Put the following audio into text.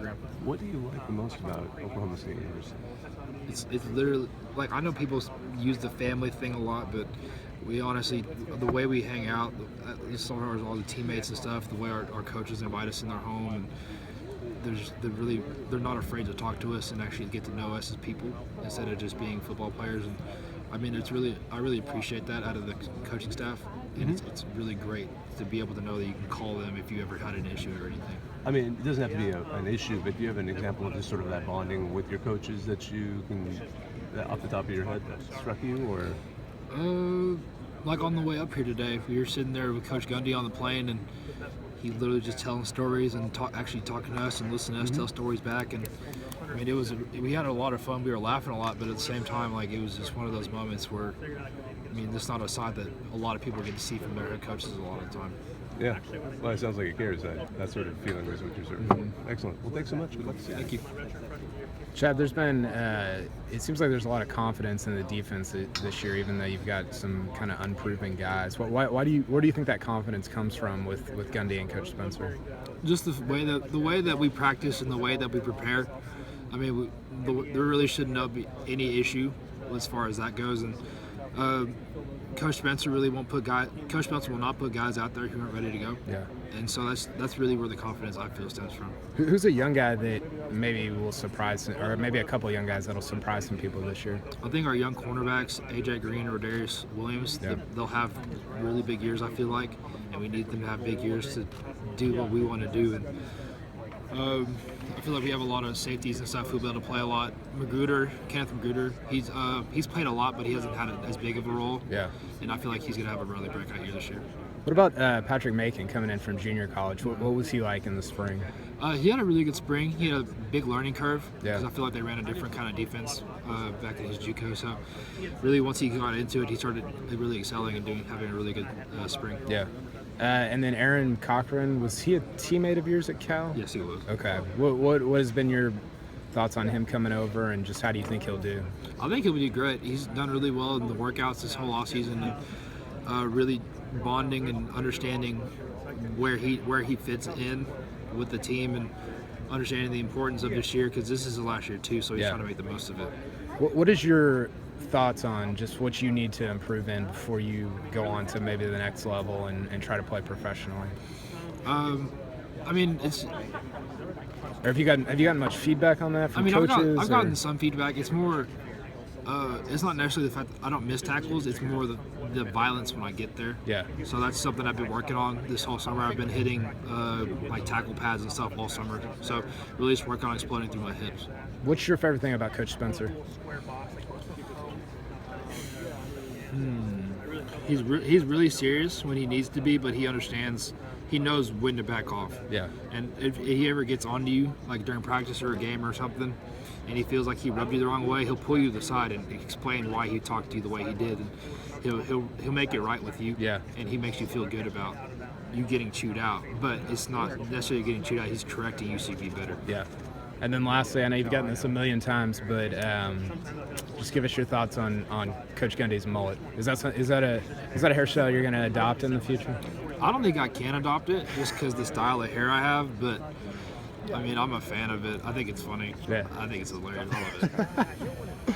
program. What do you like the most about Oklahoma State University? It's literally like I know people use the family thing a lot, but we honestly the way we hang out, at least some of all the teammates and stuff, the way our coaches invite us in their home, and they're not afraid to talk to us and actually get to know us as people instead of just being football players. And I mean, I really appreciate that out of the coaching staff, and it's really great to be able to know that you can call them if you ever had an issue or anything. I mean, it doesn't have to be an issue, but do you have an example of just sort of that bonding with your coaches that you can, that off the top of your head, that struck you, or? Like on the way up here today, we were sitting there with Coach Gundy on the plane, and he literally just telling stories and actually talking to us and listening to us tell stories back. And I mean, we had a lot of fun. We were laughing a lot, but at the same time, like it was just one of those moments where, I mean, that's not a side that a lot of people get to see from their head coaches a lot of the time. Yeah, well, it sounds like it cares. That sort of feeling is what you're sort of Excellent. Well, thanks so much. Good luck to you. Thank you. Chad, there's been, it seems like there's a lot of confidence in the defense this year, even though you've got some kind of unproven guys. Where do you think that confidence comes from with Gundy and Coach Spencer? Just the way that we practice and the way that we prepare. I mean, there really should not be any issue as far as that goes. And Coach Spencer will not put guys out there who aren't ready to go. Yeah. And so that's really where the confidence I feel stems from. Who's a young guy that maybe will surprise, or maybe a couple young guys that'll surprise some people this year? I think our young cornerbacks, AJ Green or Darius Williams, they'll have really big years, I feel like, and we need them to have big years to do what we want to do. And I feel like we have a lot of safeties and stuff who'll be able to play a lot. Kenneth Magruder, he's played a lot, but he hasn't had as big of a role. Yeah. And I feel like he's going to have a really breakout year this year. What about Patrick Macon coming in from junior college? What was he like in the spring? He had a really good spring. He had a big learning curve because Yeah. I feel like they ran a different kind of defense back in his JUCO. So really, once he got into it, he started really excelling and having a really good spring. Yeah. And then Aaron Cochran, was he a teammate of yours at Cal? Yes, he was. Okay. What has been your thoughts on him coming over, and just how do you think he'll do? I think he'll do great. He's done really well in the workouts this whole offseason, and really bonding and understanding where he fits in with the team, and understanding the importance of this year, because this is the last year too, so he's trying to make the most of it. What is your thoughts on just what you need to improve in before you go on to maybe the next level and try to play professionally? I mean, Or have you gotten much feedback on that from coaches? I've gotten some feedback. It's more, it's not necessarily the fact that I don't miss tackles. It's more the violence when I get there. Yeah. So that's something I've been working on this whole summer. I've been hitting like tackle pads and stuff all summer. So really just working on exploding through my hips. What's your favorite thing about Coach Spencer? He's really serious when he needs to be, but he understands. He knows when to back off. Yeah. And if he ever gets onto you, like during practice or a game or something, and he feels like he rubbed you the wrong way, he'll pull you to the side and explain why he talked to you the way he did, and he'll make it right with you. Yeah. And he makes you feel good about you getting chewed out, but it's not necessarily getting chewed out. He's correcting you so you be better. Yeah. And then lastly, I know you've gotten this a million times, but just give us your thoughts on Coach Gundy's mullet. Is that a hairstyle you're going to adopt in the future? I don't think I can adopt it just because the style of hair I have, but I mean, I'm a fan of it. I think it's funny. Yeah. I think it's hilarious. I love it.